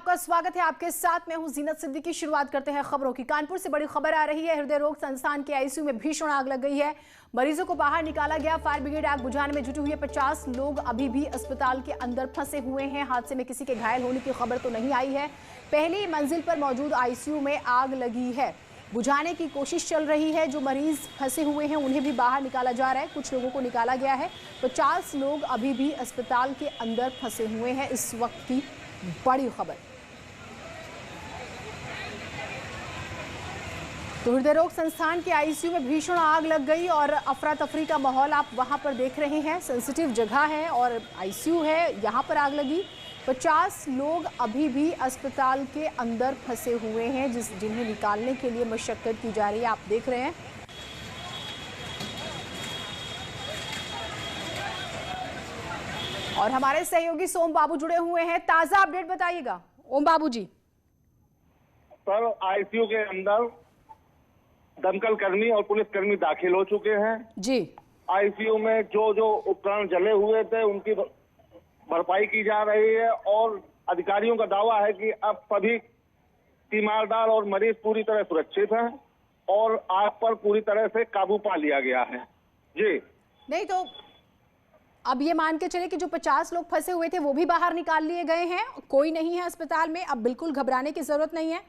आपका स्वागत है। आपके साथ मैं हूं जीनत सिद्दीकी। शुरुआत करते हैं खबरों की। कानपुर से बड़ी खबर आ रही है। हृदय रोग संस्थान के आईसीयू में भीषण आग लग गई है। मरीजों को बाहर निकाला गया। फायर ब्रिगेड आग बुझाने में जुटी हुई है। 50 लोग अभी भी अस्पताल के अंदर फंसे हुए हैं। हादसे में किसी के घायल होने की खबर तो नहीं आई है। पहली मंजिल पर मौजूद आईसीयू में आग लगी है। बुझाने की कोशिश चल रही है। जो मरीज फंसे हुए हैं उन्हें भी बाहर निकाला जा रहा है। कुछ लोगों को निकाला गया है। 50 लोग अभी भी अस्पताल के अंदर फंसे हुए हैं। इस वक्त की बड़ी खबर। तो हृदय रोग संस्थान के आईसीयू में भीषण आग लग गई और अफरा तफरी का माहौल आप वहां पर देख रहे हैं। सेंसिटिव जगह है और आईसीयू है, यहां पर आग लगी। 50 लोग अभी भी अस्पताल के अंदर फंसे हुए हैं, जिन्हें निकालने के लिए मशक्कत की जा रही है। आप देख रहे हैं। और हमारे सहयोगी सोम बाबू जुड़े हुए हैं। ताजा अपडेट बताइएगा ओम बाबू जी। सर, आईसीयू के अंदर दमकल कर्मी और पुलिस कर्मी दाखिल हो चुके हैं जी। आईसीयू में जो उपकरण जले हुए थे उनकी भरपाई की जा रही है और अधिकारियों का दावा है कि अब सभी तीमारदार और मरीज पूरी तरह सुरक्षित हैं और आग पर पूरी तरह से काबू पा लिया गया है। जी नहीं तो अब ये मान के चले कि जो 50 लोग फंसे हुए थे वो भी बाहर निकाल लिए गए हैं। कोई नहीं है अस्पताल में। अब बिल्कुल घबराने की जरूरत नहीं है।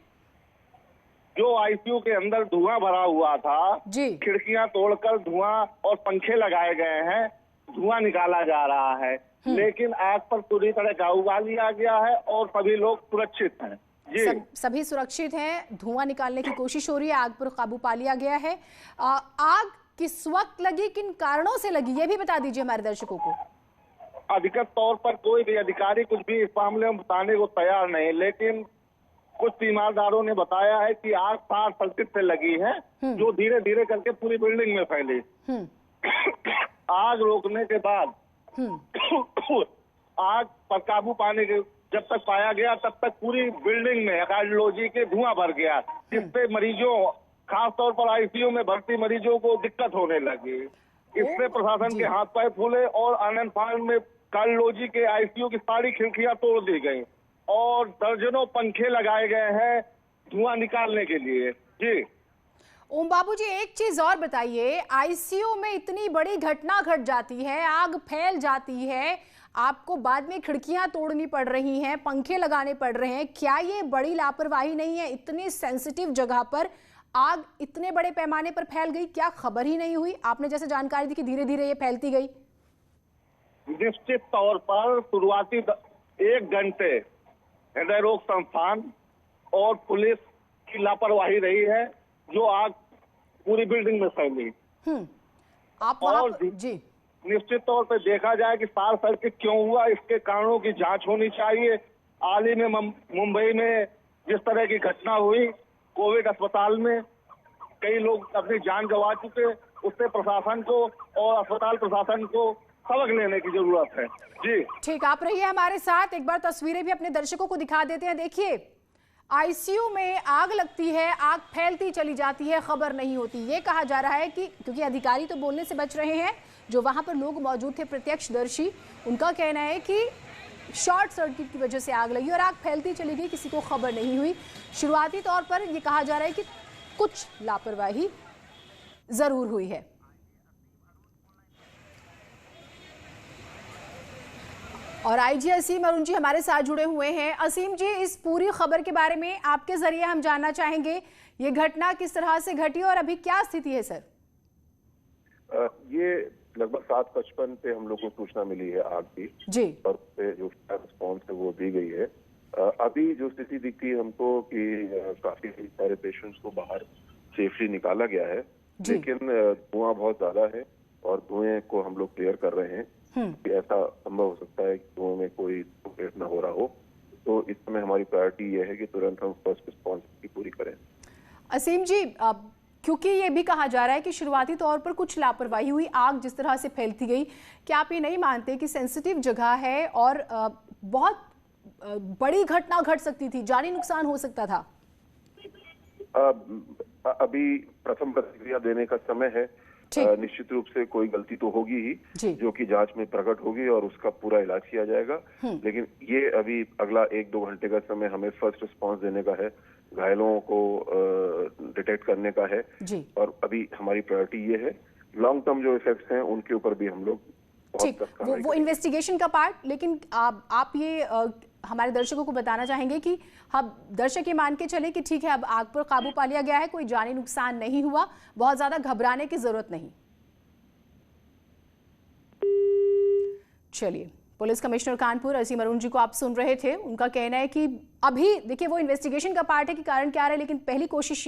जो आईसीयू के अंदर धुआं भरा हुआ था जी, खिड़कियां तोड़कर धुआं और पंखे लगाए गए हैं। धुआं निकाला जा रहा है, लेकिन आग पर पूरी तरह काबू पा लिया गया है और सभी लोग सुरक्षित हैं। जी सभी सुरक्षित हैं। धुआं निकालने की कोशिश हो रही है। आग पर काबू पा लिया गया है। आग किस वक्त लगी, किन कारणों से लगी, ये भी बता दीजिए हमारे दर्शकों को। अधिकृत तौर पर कोई भी अधिकारी कुछ भी इस मामले में बताने को तैयार नहीं, लेकिन कुछ तीमारदारों ने बताया है कि आग शॉर्ट सर्किट से लगी है, जो धीरे धीरे करके पूरी बिल्डिंग में फैली। आग रोकने के बाद आग पर काबू पाने के जब तक पाया गया तब तक पूरी बिल्डिंग में कार्डियोलॉजी के धुआं भर गया, जिससे मरीजों, खासतौर पर आईसीयू में भर्ती मरीजों को दिक्कत होने लगी। इससे प्रशासन के हाथ पैर फूले और आनंद फानंद में कार्डियोलॉजी के आईसीयू की सारी खिड़कियां तोड़ दी गई और दर्जनों पंखे लगाए गए हैं धुआं निकालने के लिए। जी ओम बाबू जी, एक चीज और बताइए। आईसीयू में इतनी बड़ी घटना घट जाती है, आग फैल जाती है, आपको बाद में खिड़कियां तोड़नी पड़ रही हैं, पंखे लगाने पड़ रहे हैं, क्या ये बड़ी लापरवाही नहीं है? इतनी सेंसिटिव जगह पर आग इतने बड़े पैमाने पर फैल गई, क्या खबर ही नहीं हुई? आपने जैसे जानकारी दी कि धीरे धीरे ये फैलती गई। निश्चित तौर पर शुरुआती 1 घंटे हृदय रोग संस्थान और पुलिस की लापरवाही रही है, जो आग पूरी बिल्डिंग में फैली। आप और जी निश्चित तौर पर देखा जाए कि शॉर्ट सर्किट क्यों हुआ, इसके कारणों की जांच होनी चाहिए। हाल ही में मुंबई में जिस तरह की घटना हुई, कोविड अस्पताल में कई लोग अपनी जान गंवा चुके, उससे प्रशासन को और अस्पताल प्रशासन को सबक लेने की जरूरत है। जी ठीक, आप रहिए हमारे साथ। एक बार तस्वीरें भी अपने दर्शकों को दिखा देते हैं। देखिए, आईसीयू में आग लगती है, आग फैलती चली जाती है, खबर नहीं होती। ये कहा जा रहा है कि क्योंकि अधिकारी तो बोलने से बच रहे हैं, जो वहां पर लोग मौजूद थे प्रत्यक्षदर्शी, उनका कहना है कि शॉर्ट सर्किट की वजह से आग लगी और आग फैलती चली गई, किसी को खबर नहीं हुई। शुरुआती तौर पर यह कहा जा रहा है कि कुछ लापरवाही जरूर हुई है। और आईजी असीम अरुण जी हमारे साथ जुड़े हुए हैं। असीम जी, इस पूरी खबर के बारे में आपके जरिए हम जानना चाहेंगे, ये घटना किस तरह से घटी और अभी क्या स्थिति है सर? ये लगभग 7:55 पे हम लोग को सूचना मिली है आग की जी, और पे जो रिस्पॉन्स है वो दी गई है। अभी जो स्थिति दिखती है हमको कि काफी सारे पेशेंट्स को बाहर सेफली निकाला गया है, लेकिन धुआं बहुत ज्यादा है और धुएं को हम लोग क्लियर कर रहे हैं कि ऐसा संभव हो सकता है कि धुएं में कोई सुफेट न हो रहा हो। तो इस समय हमारी प्रायोरिटी ये है कि तुरंत हम फर्स्ट रिस्पॉन्स की पूरी करें। असीम जी, क्योंकि ये भी कहा जा रहा है कि शुरुआती तौर पर कुछ लापरवाही हुई, आग जिस तरह से फैलती गई, क्या आप ये नहीं मानते कि सेंसिटिव जगह है और बहुत बड़ी घटना घट सकती थी, जानी नुकसान हो सकता था? अभी प्रथम प्रतिक्रिया देने का समय है। निश्चित रूप से कोई गलती तो होगी ही, जो कि जांच में प्रकट होगी और उसका पूरा इलाज किया जाएगा। लेकिन ये अभी अगला 1-2 घंटे का समय हमें फर्स्ट रिस्पांस देने का है, घायलों को डिटेक्ट करने का है, और अभी हमारी प्रायोरिटी ये है। लॉन्ग टर्म जो इफेक्ट्स हैं उनके ऊपर भी हम लोग ठीक, वो इन्वेस्टिगेशन का पार्ट। लेकिन आप ये हमारे दर्शकों को बताना चाहेंगे कि हम दर्शक ये मान के चले कि ठीक है अब आग पर काबू पा लिया गया है, कोई जानी नुकसान नहीं हुआ, बहुत ज्यादा घबराने की जरूरत नहीं। चलिए, पुलिस कमिश्नर कानपुर असीम अरुण जी को आप सुन रहे थे। उनका कहना है कि अभी देखिए वो इन्वेस्टिगेशन का पार्ट है कि कारण क्या रहा है, लेकिन पहली कोशिश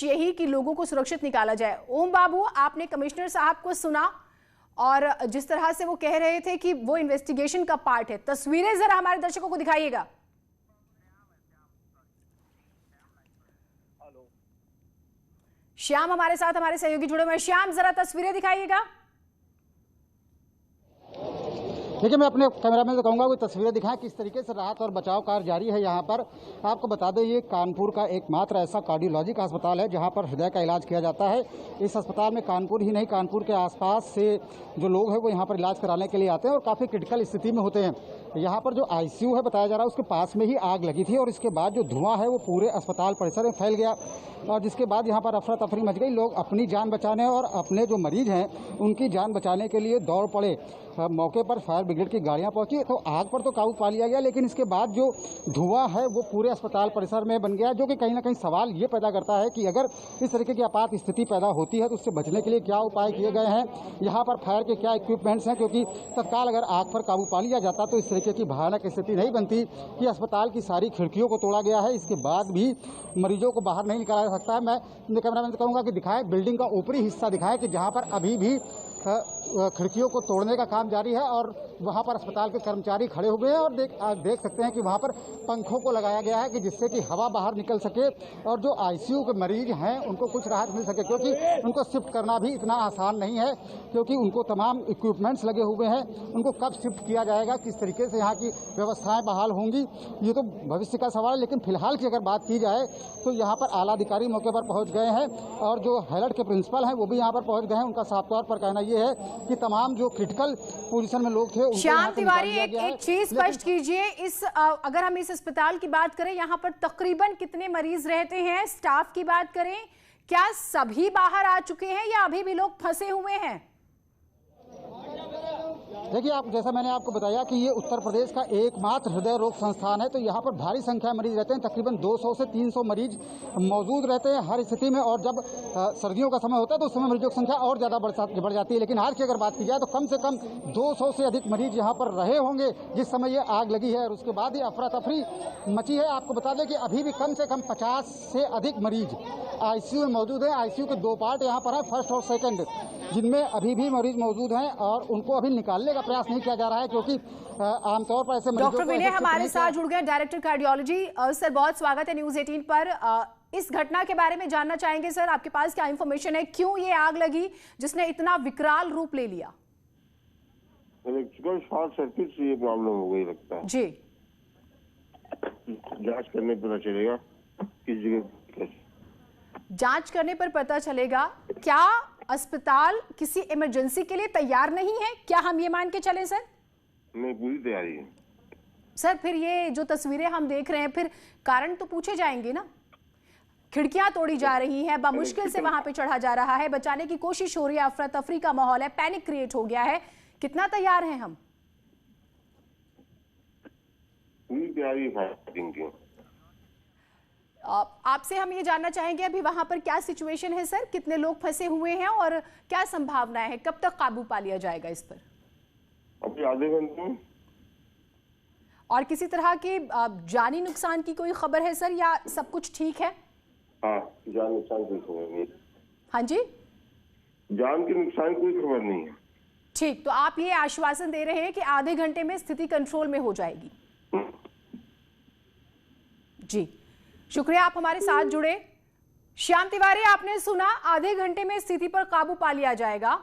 यही कि लोगों को सुरक्षित निकाला जाए। ओम बाबू, आपने कमिश्नर साहब को सुना और जिस तरह से वो कह रहे थे कि वो इन्वेस्टिगेशन का पार्ट है, तस्वीरें जरा हमारे दर्शकों को दिखाइएगा। श्याम हमारे साथ, हमारे सहयोगी जुड़े हुए हैं। श्याम, जरा तस्वीरें दिखाइएगा। देखिए, मैं अपने कैमरामैन से कहूँगा वो तस्वीरें दिखाएं किस तरीके से राहत और बचाव कार्य जारी है यहाँ पर। आपको बता दें ये कानपुर का एकमात्र ऐसा कार्डियोलॉजी का अस्पताल है जहाँ पर हृदय का इलाज किया जाता है। इस अस्पताल में कानपुर ही नहीं, कानपुर के आसपास से जो लोग हैं वो यहाँ पर इलाज कराने के लिए आते हैं और काफ़ी क्रिटिकल स्थिति में होते हैं। यहाँ पर जो ICU है बताया जा रहा है उसके पास में ही आग लगी थी और इसके बाद जो धुआं है वो पूरे अस्पताल परिसर में फैल गया और जिसके बाद यहाँ पर अफरा तफरी मच गई। लोग अपनी जान बचाने और अपने जो मरीज हैं उनकी जान बचाने के लिए दौड़ पड़े। मौके पर फायर ब्रिगेड की गाड़ियां पहुंची तो आग पर तो काबू पा लिया गया, लेकिन इसके बाद जो धुआं है वो पूरे अस्पताल परिसर में बन गया, जो कि कहीं ना कहीं सवाल ये पैदा करता है कि अगर इस तरीके की आपात स्थिति पैदा होती है तो उससे बचने के लिए क्या उपाय किए गए हैं, यहाँ पर फायर के क्या इक्विपमेंट्स हैं, क्योंकि तत्काल अगर आग पर काबू पा लिया जाता तो इस तरीके की भयानक स्थिति नहीं बनती कि अस्पताल की सारी खिड़कियों को तोड़ा गया है, इसके बाद भी मरीजों को बाहर नहीं निकाला जा सकता है। मैं कैमरामैन से कहूँगा कि दिखाएं, बिल्डिंग का ऊपरी हिस्सा दिखाएं कि जहाँ पर अभी भी खिड़कियों को तोड़ने का काम जारी है और वहां पर अस्पताल के कर्मचारी खड़े हुए हैं और देख सकते हैं कि वहां पर पंखों को लगाया गया है कि जिससे कि हवा बाहर निकल सके और जो ICU के मरीज हैं उनको कुछ राहत मिल सके, क्योंकि उनको शिफ्ट करना भी इतना आसान नहीं है, क्योंकि उनको तमाम इक्विपमेंट्स लगे हुए हैं। उनको कब शिफ्ट किया जाएगा, किस तरीके से यहाँ की व्यवस्थाएं बहाल होंगी, ये तो भविष्य का सवाल है। लेकिन फिलहाल की अगर बात की जाए तो यहाँ पर आला अधिकारी मौके पर पहुँच गए हैं और जो हैलट के प्रिंसिपल हैं वो भी यहाँ पर पहुँच गए हैं। उनका साफ तौर पर कहना ये है कि तमाम जो क्रिटिकल पोजीशन में लोग थे। श्याम तिवारी, एक चीज स्पष्ट कीजिए, इस अगर हम इस अस्पताल की बात करें यहाँ पर तकरीबन कितने मरीज रहते हैं? स्टाफ की बात करें, क्या सभी बाहर आ चुके हैं या अभी भी लोग फंसे हुए हैं? देखिए, आप जैसा मैंने आपको बताया कि ये उत्तर प्रदेश का एकमात्र हृदय रोग संस्थान है, तो यहाँ पर भारी संख्या में मरीज रहते हैं। तकरीबन 200 से 300 मरीज मौजूद रहते हैं हर स्थिति में, और जब सर्दियों का समय होता है तो उस समय मरीजों की संख्या और ज़्यादा बढ़ जाती है। लेकिन आज की अगर बात की जाए तो कम से कम 200 से अधिक मरीज यहाँ पर रहे होंगे जिस समय ये आग लगी है और उसके बाद ही अफरा तफरी मची है। आपको बता दें कि अभी भी कम से कम 50 से अधिक मरीज ICU में मौजूद है। ICU के 2 पार्ट यहाँ पर है, फर्स्ट और सेकेंड, जिनमें अभी भी मरीज मौजूद हैं और उनको अभी निकालने का प्रयास नहीं किया जा रहा है, क्योंकि आमतौर पर ऐसे डॉक्टर विनय हमारे साथ जुड़ गए, डायरेक्टर कार्डियोलॉजी। सर, बहुत स्वागत है न्यूज़ 18 पर। इस घटना के बारे में जानना चाहेंगे सर, आपके पास क्या इंफॉर्मेशन है, क्यों ये आग लगी जिसने इतना विकराल रूप ले लिया? इलेक्ट्रिकल शॉर्ट सर्किट से ये प्रॉब्लम हो गई लगता है जी। जांच करने पर पता चलेगा किस जगह, जांच करने पर पता चलेगा। क्या अस्पताल किसी इमरजेंसी के लिए तैयार नहीं है, क्या हम ये मान के चलें सर? नहीं, पूरी तैयारी है सर। फिर ये जो तस्वीरें हम देख रहे हैं, फिर कारण तो पूछे जाएंगे ना। खिड़कियां तोड़ी जा रही हैं, बामुश्किल से वहां पे चढ़ा जा रहा है, बचाने की कोशिश हो रही है, अफरा तफरी का माहौल है, पैनिक क्रिएट हो गया है। कितना तैयार हैं हम? पूरी तैयारी फायरिंग की। आपसे हम ये जानना चाहेंगे अभी वहां पर क्या सिचुएशन है सर, कितने लोग फंसे हुए हैं और क्या संभावनाएं हैं, कब तक काबू पा लिया जाएगा इस पर? अभी आधे घंटे में। और किसी तरह के जानी नुकसान की कोई खबर है सर, या सब कुछ ठीक है? हाँ, जान नुकसान कोई खबर नहीं। हाँ जी, जान के नुकसान कोई खबर नहीं है। ठीक, तो आप ये आश्वासन दे रहे हैं कि आधे घंटे में स्थिति कंट्रोल में हो जाएगी? जी, शुक्रिया, आप हमारे साथ जुड़े। श्याम तिवारी, आपने सुना, आधे घंटे में स्थिति पर काबू पा लिया जाएगा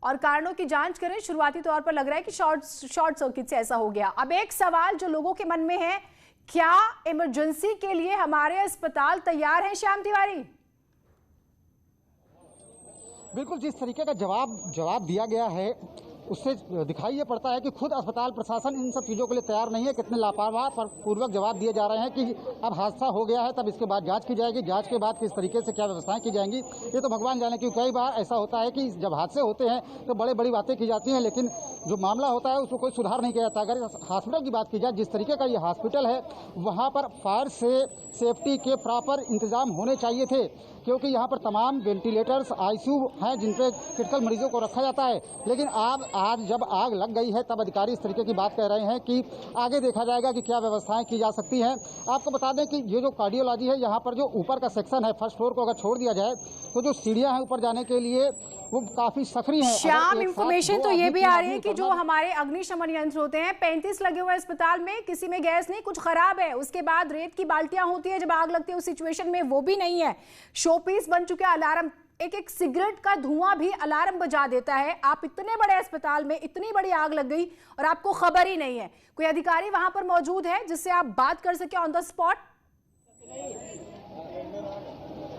और कारणों की जांच करें। शुरुआती तौर पर लग रहा है कि शॉर्ट सर्किट से ऐसा हो गया। अब एक सवाल जो लोगों के मन में है, क्या इमरजेंसी के लिए हमारे अस्पताल तैयार हैं श्याम तिवारी? बिल्कुल जिस तरीके का जवाब दिया गया है उससे दिखाई ये पड़ता है कि खुद अस्पताल प्रशासन इन सब चीज़ों के लिए तैयार नहीं है। कितने लापरवाह पर पूर्वक जवाब दिए जा रहे हैं कि अब हादसा हो गया है, तब इसके बाद जांच की जाएगी, जांच के बाद किस तरीके से क्या व्यवस्थाएं की जाएंगी ये तो भगवान जाने। क्योंकि कई बार ऐसा होता है कि जब हादसे होते हैं तो बड़ी बातें की जाती हैं, लेकिन जो मामला होता है उसको कोई सुधार नहीं किया जाता। अगर हॉस्पिटल की बात की जाए, जिस तरीके का ये हॉस्पिटल है वहाँ पर फायर से सेफ्टी के प्रॉपर इंतजाम होने चाहिए थे, क्योंकि यहाँ पर तमाम वेंटिलेटर्स आईसीयू हैं जिन पे क्रिटिकल मरीजों को रखा जाता है। लेकिन आज जब आग लग गई है तब अधिकारी इस तरीके की बात कह रहे हैं कि आगे देखा जाएगा कि क्या व्यवस्थाएं की जा सकती हैं। आपको बता दें कि ये जो कार्डियोलॉजी है, यहाँ पर जो ऊपर का सेक्शन है, फर्स्ट फ्लोर को अगर छोड़ दिया जाए तो जो सीढ़ियां हैं ऊपर जाने के लिए वो काफी सकरी हैं। श्याम, इंफॉर्मेशन तो ये भी आ रही है कि जो हमारे अग्निशमन यंत्र होते हैं 35 लगे हुए अस्पताल में, किसी में गैस नहीं, कुछ खराब है। उसके बाद रेत की बाल्टियां होती है जब आग लगती है उस सिचुएशन में, वो भी नहीं है। शोपीस बन चुके अलार्म, एक सिगरेट का धुआं भी अलार्म बजा देता है। आप इतने बड़े अस्पताल में इतनी बड़ी आग लग गई और आपको खबर ही नहीं है। कोई अधिकारी वहां पर मौजूद है जिससे आप बात कर सके ऑन द स्पॉट?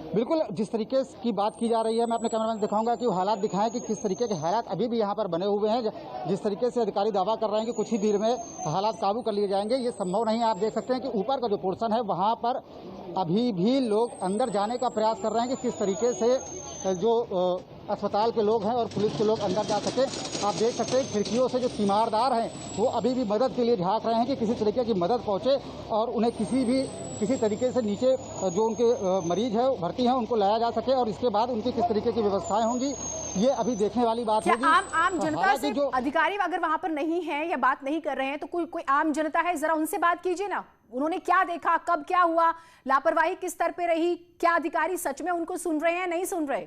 बिल्कुल जिस तरीके की बात की जा रही है, मैं अपने कैमरा में दिखाऊंगा कि वो हालात दिखाएं कि किस तरीके के हालात अभी भी यहाँ पर बने हुए हैं। जिस तरीके से अधिकारी दावा कर रहे हैं कि कुछ ही देर में हालात काबू कर लिए जाएंगे, ये संभव नहीं है। आप देख सकते हैं कि ऊपर का जो पोर्शन है वहाँ पर अभी भी लोग अंदर जाने का प्रयास कर रहे हैं कि किस तरीके से जो अस्पताल के लोग हैं और पुलिस के लोग अंदर जा सके। आप देख सकते हैं खिड़कियों से जो तीमारदार हैं वो अभी भी मदद के लिए झांक रहे हैं कि किसी तरीके की मदद पहुंचे और उन्हें किसी तरीके से नीचे जो उनके मरीज है भर्ती हैं उनको लाया जा सके, और इसके बाद उनकी किस तरीके की व्यवस्थाएं होंगी ये अभी देखने वाली बात होगी। आम जनता से जो अधिकारी अगर वहां पर नहीं है या बात नहीं कर रहे हैं तो कोई आम जनता है, जरा उनसे बात कीजिए ना। उन्होंने क्या देखा, कब क्या हुआ, लापरवाही किस स्तर पे रही, क्या अधिकारी सच में उनको सुन रहे हैं, नहीं सुन रहे?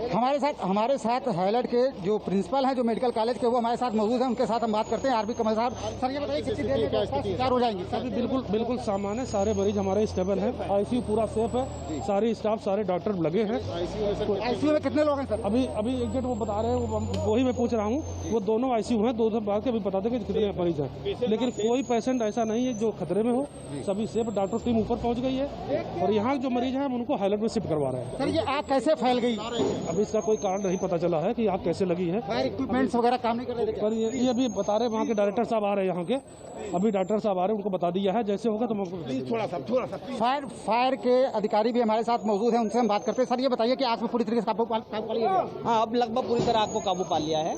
हमारे साथ हाईलाइट के जो प्रिंसिपल हैं जो मेडिकल कॉलेज के, वो हमारे साथ मौजूद हैं, उनके साथ हम बात करते हैं। आरबी कमल साहब, सर ये बताइए कितनी देर में तैयार हो जाएंगे? सर बिल्कुल सामान है, सारे मरीज हमारे स्टेबल हैं, आईसीयू पूरा सेफ है, सारी स्टाफ सारे डॉक्टर लगे हैं। आईसीयू में कितने लोग हैं सर? अभी एग्जैक्ट वो बता रहे हैं, वही मैं पूछ रहा हूँ। वो दोनों आईसीयू हैं, दो बात के अभी बता देंगे कितने मरीज हैं, लेकिन कोई पेशेंट ऐसा नहीं है जो खतरे में हो, सभी सेफ। डॉक्टर टीम ऊपर पहुँच गई है और यहाँ जो मरीज हैं हम उनको हाईलाइट में शिफ्ट करवा रहे हैं। सर ये आग कैसे फैल गई? अभी इसका कोई कारण नहीं पता चला है कि आग कैसे लगी है। फायर इक्विपमेंट्स वगैरह काम नहीं कर रहे थे? पर ये अभी बता रहे हैं, वहाँ के डायरेक्टर साहब आ रहे हैं, यहाँ के अभी डॉक्टर साहब आ रहे हैं, उनको बता दिया है जैसे होगा तो थोड़ा सा फायर के अधिकारी भी हमारे साथ मौजूद हैं, उनसे हम बात करते हैं। सर ये बताइए कि आग में पूरी तरीके से काबू पा लिया गया? हाँ, अब लगभग पूरी तरह आग को काबू पा लिया है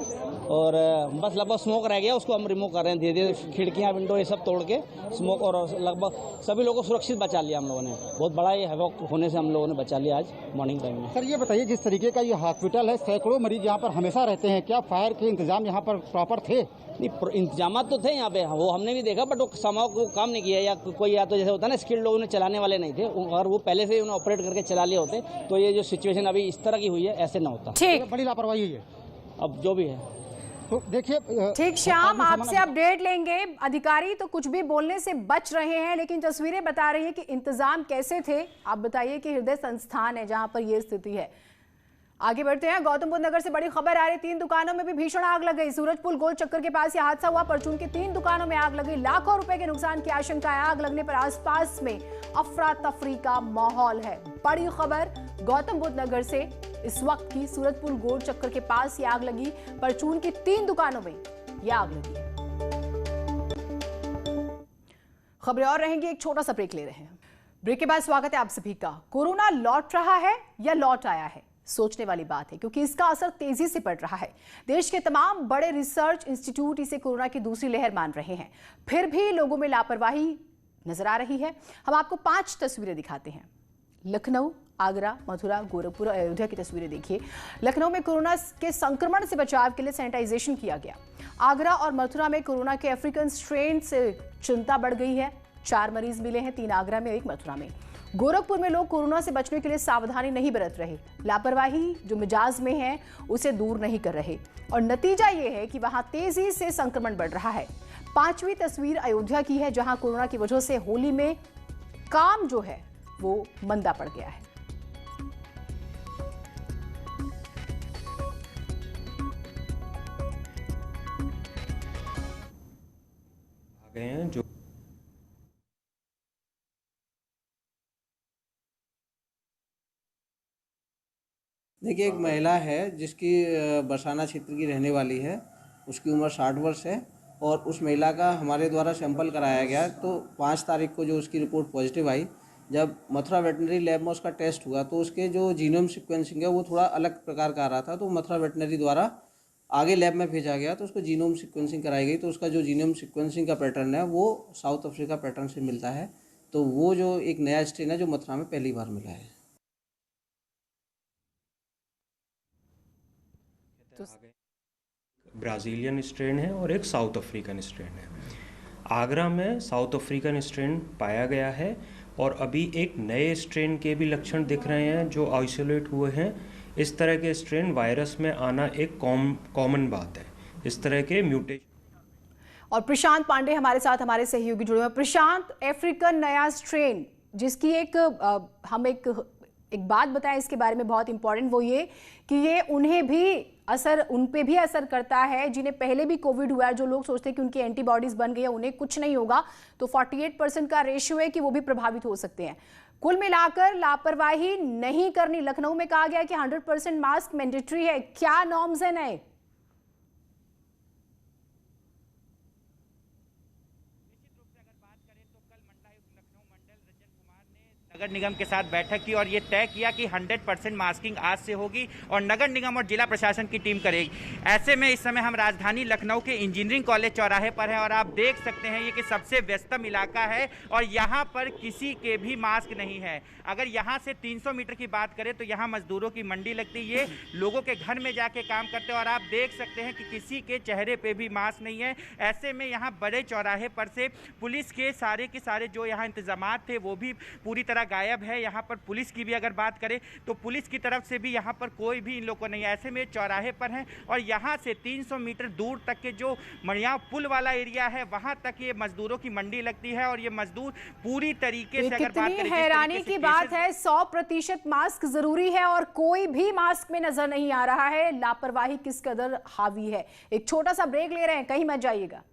और बस लगभग स्मोक रह गया, उसको हम रिमूव कर रहे हैं धीरे धीरे। खिड़कियाँ विंडो ये सब तोड़ के स्मोक, और लगभग सभी लोगों को सुरक्षित बचा लिया हम लोगों ने। बहुत बड़ा ये हैवॉक होने से हम लोगों ने बचा लिया आज मॉर्निंग टाइम में। सर ये बताइए जिस तरीके का ये हॉस्पिटल है, सैकड़ों मरीज यहाँ पर हमेशा रहते हैं, क्या फायर के इंतजाम यहाँ पर प्रॉपर थे? नहीं, इंतजाम तो थे यहाँ पे, वो हमने भी देखा, बट वो समाव को काम नहीं किया, या कोई या तो जैसे होता है ना स्किल्ड लोग उन्हें चलाने वाले नहीं थे, और वो पहले से उन्हें ऑपरेट करके चला लिए होते तो ये जो सिचुएशन अभी इस तरह की हुई है ऐसे ना होता। ठीक, बड़ी लापरवाही हुई है अब जो भी है। तो देखिए ठीक श्याम, आपसे अपडेट लेंगे। अधिकारी तो कुछ भी बोलने से बच रहे हैं, लेकिन तस्वीरें बता रही है कि इंतजाम कैसे थे। आप बताइए कि हृदय संस्थान है जहां पर यह स्थिति है। आगे बढ़ते हैं। गौतम बुद्ध नगर से बड़ी खबर आ रही, 3 दुकानों में भी भीषण आग लग गई। सूरजपुर गोल चक्कर के पास यह हादसा हुआ। परचून की 3 दुकानों में आग लगी, लाखों रुपए के नुकसान की आशंका है। आग लगने पर आसपास में अफरा तफरी का माहौल है। बड़ी खबर गौतम बुद्ध नगर से इस वक्त की, सूरजपुर गोल चक्कर के पास ये आग लगी। परचून की 3 दुकानों में यह आग लगी है। खबरें और रहेंगी, एक छोटा सा ब्रेक ले रहे हैं। ब्रेक के बाद स्वागत है आप सभी का। कोरोना लौट रहा है या लौट आया है, सोचने वाली बात है, क्योंकि इसका असर तेजी से पड़ रहा है। देश के तमाम बड़े रिसर्च इंस्टीट्यूट इसे कोरोना की दूसरी लहर मान रहे हैं, फिर भी लोगों में लापरवाही नजर आ रही है। हम आपको 5 तस्वीरें दिखाते हैं। लखनऊ, आगरा, मथुरा, गोरखपुर और अयोध्या की तस्वीरें देखिए। लखनऊ में कोरोना के संक्रमण से बचाव के लिए सैनिटाइजेशन किया गया। आगरा और मथुरा में कोरोना के अफ्रीकन स्ट्रेन से चिंता बढ़ गई है। 4 मरीज मिले हैं, 3 आगरा में, 1 मथुरा में। गोरखपुर में लोग कोरोना से बचने के लिए सावधानी नहीं बरत रहे, लापरवाही जो मिजाज में है उसे दूर नहीं कर रहे, और नतीजा ये है कि वहां तेजी से संक्रमण बढ़ रहा है। 5वीं तस्वीर अयोध्या की है, जहां कोरोना की वजह से होली में काम जो है वो मंदा पड़ गया है। गए हैं जो देखिए, एक महिला है जिसकी बरसाना क्षेत्र की रहने वाली है, उसकी उम्र 60 वर्ष है और उस महिला का हमारे द्वारा सैंपल कराया गया। तो 5 तारीख को जो उसकी रिपोर्ट पॉजिटिव आई, जब मथुरा वेटनरी लैब में उसका टेस्ट हुआ तो उसके जो जीनोम सीक्वेंसिंग है वो थोड़ा अलग प्रकार का आ रहा था। तो मथुरा वेटनरी द्वारा आगे लैब में भेजा गया तो उसको जीनोम सीक्वेंसिंग कराई गई। तो उसका जो जीनोम सीक्वेंसिंग का पैटर्न है वो साउथ अफ्रीका पैटर्न से मिलता है। तो वो जो एक नया स्ट्रेन है जो मथुरा में पहली बार मिला है। ब्राज़ीलियन स्ट्रेन है और एक साउथ अफ्रीकन स्ट्रेन है। आगरा में साउथ अफ्रीकन स्ट्रेन पाया गया है और अभी एक नए स्ट्रेन के भी लक्षण दिख रहे हैं जो आइसोलेट हुए हैं। इस तरह के स्ट्रेन वायरस में आना एक कॉमन बात है। इस तरह के म्यूटेशन। और प्रशांत पांडे हमारे साथ, हमारे सहयोगी जुड़े हुए। प्रशांत, अफ्रीकन नया स्ट्रेन जिसकी हम एक बात बताएं इसके बारे में, बहुत इंपॉर्टेंट, वो ये कि ये उन पे भी असर करता है जिन्हें पहले भी कोविड हुआ है। जो लोग सोचते हैं कि उनकी एंटीबॉडीज बन गई है, उन्हें कुछ नहीं होगा, तो 48% का रेशियो है कि वो भी प्रभावित हो सकते हैं। कुल मिलाकर लापरवाही नहीं करनी। लखनऊ में कहा गया कि 100% मास्क मैंडेटरी है। क्या नॉर्म्स है नए? नगर निगम के साथ बैठक की और ये तय किया कि 100% मास्किंग आज से होगी और नगर निगम और जिला प्रशासन की टीम करेगी। ऐसे में इस समय हम राजधानी लखनऊ के इंजीनियरिंग कॉलेज चौराहे पर हैं और आप देख सकते हैं ये कि सबसे व्यस्तम इलाका है और यहाँ पर किसी के भी मास्क नहीं है। अगर यहाँ से 300 मीटर की बात करें तो यहाँ मजदूरों की मंडी लगती है, लोगों के घर में जाके काम करते हैं और आप देख सकते हैं कि किसी के चेहरे पे भी मास्क नहीं है। ऐसे में यहाँ बड़े चौराहे पर से पुलिस के सारे जो यहाँ इंतजामात थे वो भी पूरी तरह गायब है। यहाँ पर पुलिस की भी अगर बात करें तो पुलिस की तरफ से भी यहाँ पर कोई भी इन लोगों को नहीं है। ऐसे में चौराहे पर हैं और यहाँ से 300 मीटर दूर तक के जो मड़िया पुल वाला एरिया है वहाँ तक ये मजदूरों की मंडी लगती है और ये मजदूर पूरी तरीके से अगर बात करें, हैरानी की बात है 100% मास्क जरूरी है और कोई भी मास्क में नजर नहीं आ रहा है। लापरवाही किस कदर हावी है। एक छोटा सा ब्रेक ले रहे हैं, कहीं मत जाइएगा।